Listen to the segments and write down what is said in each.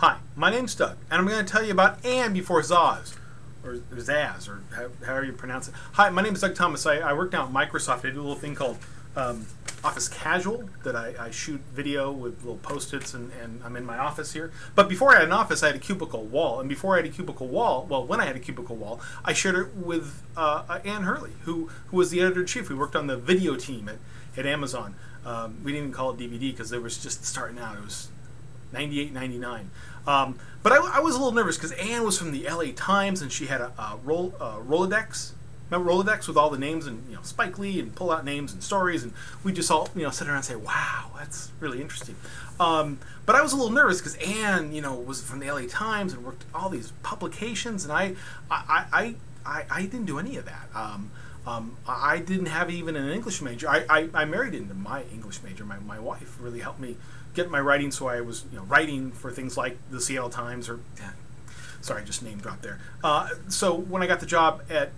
Hi, my name's Doug, and I'm going to tell you about and before Zaz, or Zaz, or however you pronounce it. Hi, my name is Doug Thomas. I work now at Microsoft. I do a little thing called Office Casual, that I shoot video with little Post-its, and I'm in my office here. But before I had an office, I had a cubicle wall. And before I had a cubicle wall, well, when I had a cubicle wall, I shared it with Ann Hurley, who was the editor-in-chief. We worked on the video team at Amazon. We didn't even call it DVD because it was just starting out. It was 98, 99. But I was a little nervous because Ann was from the LA Times, and she had a Rolodex. Remember Rolodex with all the names, and Spike Lee, and pull out names and stories, and we just all sit around and say, "Wow, that's really interesting." But I was a little nervous because Ann, was from the LA Times and worked all these publications, and I didn't do any of that. I didn't have even an English major. I married into my English major. My wife really helped me get my writing, so I was writing for things like the Seattle Times, or sorry, just name dropped there. So when I got the job at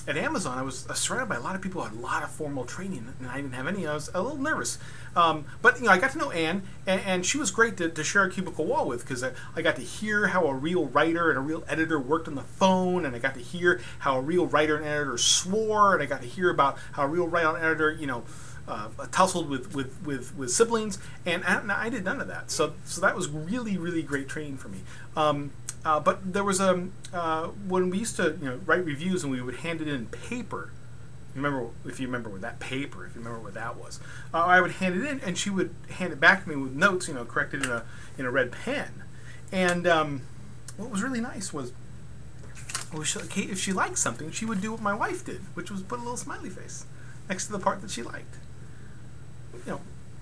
Amazon, I was surrounded by a lot of people who had a lot of formal training, and I didn't have any. I was a little nervous. But I got to know Ann, and she was great to share a cubicle wall with, because I got to hear how a real writer and a real editor worked on the phone, and I got to hear how a real writer and editor swore, and I got to hear about how a real writer and editor, tussled with siblings, and I did none of that. So that was really, really great training for me. But there was when we used to write reviews, and we would hand it in paper. If you remember what that was, I would hand it in, and she would hand it back to me with notes, corrected in a red pen. And what was really nice was, if she liked something, she would do what my wife did, which was put a little smiley face next to the part that she liked.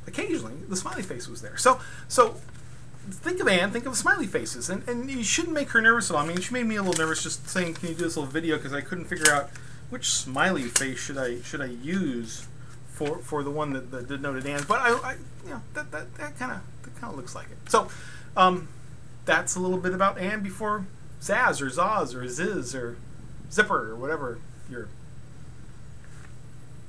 Occasionally the smiley face was there. So think of Ann, think of smiley faces, and you shouldn't make her nervous at all. I mean, she made me a little nervous just saying, "Can you do this little video?" Because I couldn't figure out which smiley face should I use for the one that denoted Ann. But that kind of looks like it. So that's a little bit about Ann before Zaz or Zaz or Ziz or Zipper or whatever your